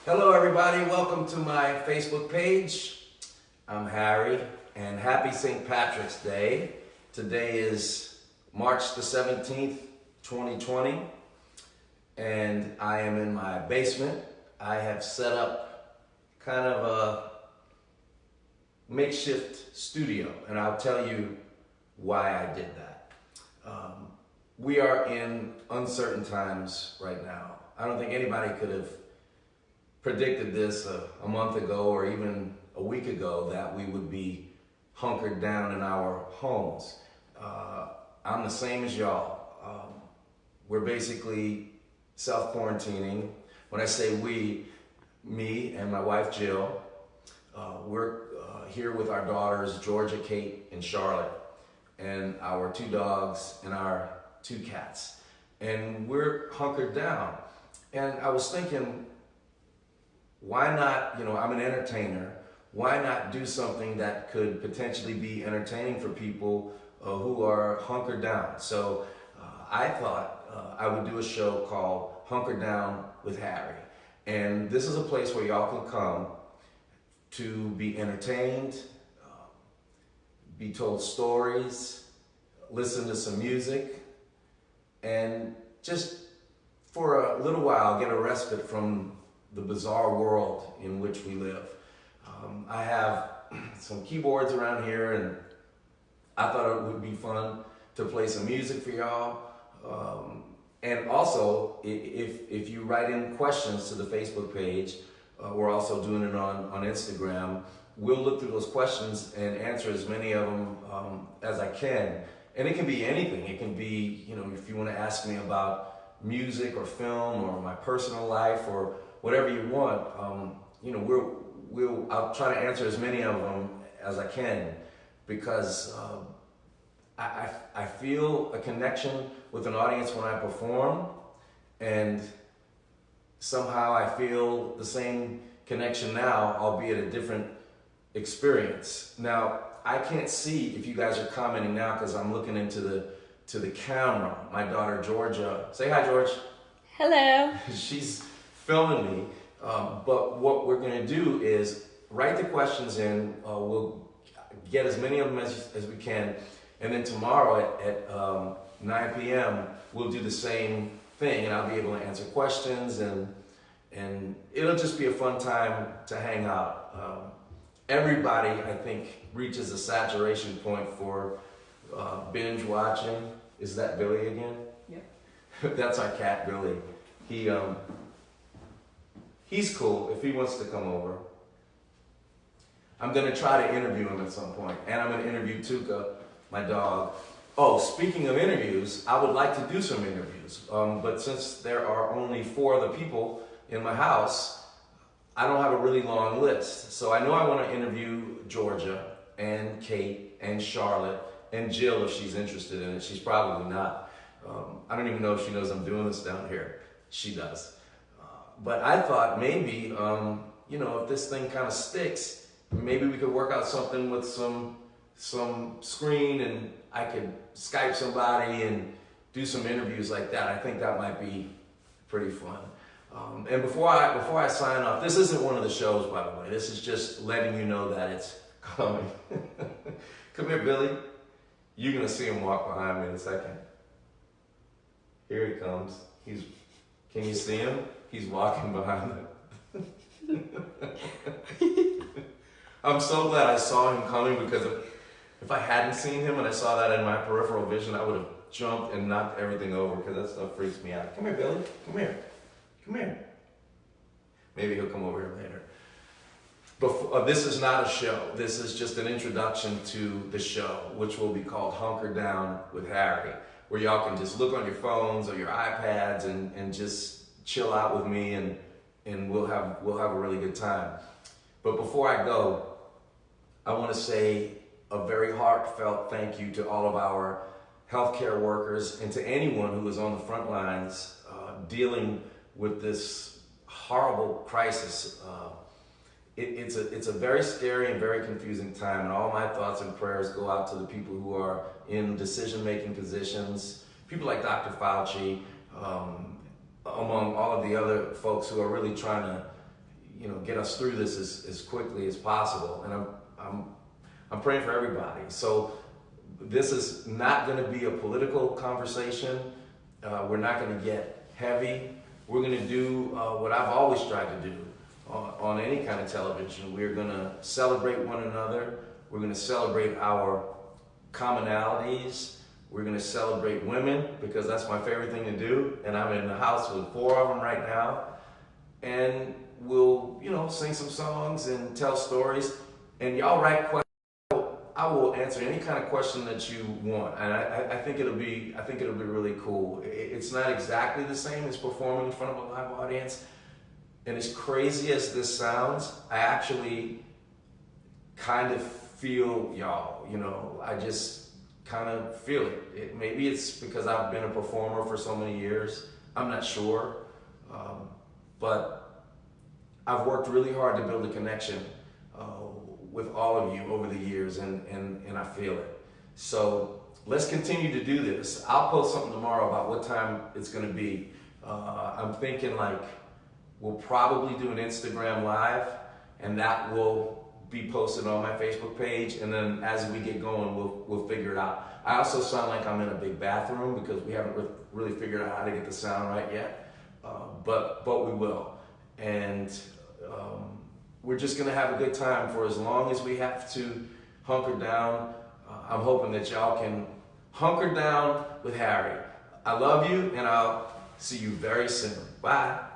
Hello everybody, welcome to my Facebook page. I'm Harry and happy St. Patrick's Day. Today is March the 17th, 2020 and I am in my basement. I have set up kind of a makeshift studio and I'll tell you why I did that. We are in uncertain times right now. I don't think anybody could have predicted this a month ago or even a week ago that we would be hunkered down in our homes. I'm the same as y'all. We're basically self-quarantining. When I say we, me and my wife Jill, we're here with our daughters Georgia, Kate, and Charlotte, and our 2 dogs and our 2 cats. And we're hunkered down. And I was thinking, why not, I'm an entertainer, why not do something that could potentially be entertaining for people who are hunkered down? So I thought I would do a show called Hunker Down with Harry. And this is a place where y'all can come to be entertained, be told stories, listen to some music, and just for a little while get a respite from the bizarre world in which we live. I have some keyboards around here and I thought it would be fun to play some music for y'all. And also, if you write in questions to the Facebook page, we're also doing it on Instagram. We'll look through those questions and answer as many of them as I can. And it can be anything. It can be, if you want to ask me about music or film or my personal life or whatever you want, I'll try to answer as many of them as I can because I feel a connection with an audience when I perform, and somehow I feel the same connection now, albeit a different experience. Now, I can't see if you guys are commenting now because I'm looking into the camera. My daughter Georgia, say hi George. Hello. She's filming me, but what we're going to do is write the questions in. We'll get as many of them as we can, and then tomorrow at 9 p.m. we'll do the same thing, and I'll be able to answer questions, and it'll just be a fun time to hang out. Everybody, I think, reaches a saturation point for binge watching. Is that Billy again? Yep. That's our cat, Billy. He's cool if he wants to come over. I'm gonna try to interview him at some point, and I'm gonna interview Tuka, my dog. Oh, speaking of interviews, I would like to do some interviews, but since there are only 4 other people in my house, I don't have a really long list. So I know I want to interview Georgia and Kate and Charlotte and Jill if she's interested in it. She's probably not. I don't even know if she knows I'm doing this down here. She does. But I thought maybe, if this thing kind of sticks, maybe we could work out something with some screen and I could Skype somebody and do some interviews like that. I think that might be pretty fun. And before I sign off, this isn't one of the shows, by the way. This is just letting you know that it's coming. Come here, Billy. You're going to see him walk behind me in a second. Here he comes. Can you see him? He's walking behind me. I'm so glad I saw him coming because if I hadn't seen him and I saw that in my peripheral vision, I would have jumped and knocked everything over because that stuff freaks me out. Come here, Billy. Come here. Come here. Maybe he'll come over here later. This is not a show. This is just an introduction to the show, which will be called Hunker Down with Harry, where y'all can just look on your phones or your iPads and just chill out with me, and we'll have a really good time. But before I go, I want to say a very heartfelt thank you to all of our healthcare workers and to anyone who is on the front lines dealing with this horrible crisis. It's a very scary and very confusing time, and all my thoughts and prayers go out to the people who are in decision-making positions, people like Dr. Fauci, among all of the other folks who are really trying to, get us through this as quickly as possible. And I'm praying for everybody. So this is not going to be a political conversation. We're not going to get heavy. We're going to do what I've always tried to do on any kind of television. We're going to celebrate one another. We're going to celebrate our commonalities. We're going to celebrate women because that's my favorite thing to do. And I'm in the house with 4 of them right now. And we'll, sing some songs and tell stories. And y'all write questions. I will answer any kind of question that you want, and I think it'll be really cool. It's not exactly the same as performing in front of a live audience, and as crazy as this sounds, I actually kind of feel y'all. I just kind of feel it. Maybe it's because I've been a performer for so many years. I'm not sure, but I've worked really hard to build a connection with all of you over the years, and I feel it. So let's continue to do this. I'll post something tomorrow about what time it's going to be. I'm thinking we'll probably do an Instagram live, and that will be posted on my Facebook page. And then as we get going, we'll figure it out. I also sound like I'm in a big bathroom because we haven't really figured out how to get the sound right yet, but we will. And we're just going to have a good time for as long as we have to hunker down. I'm hoping that y'all can hunker down with Harry. I love you, and I'll see you very soon. Bye.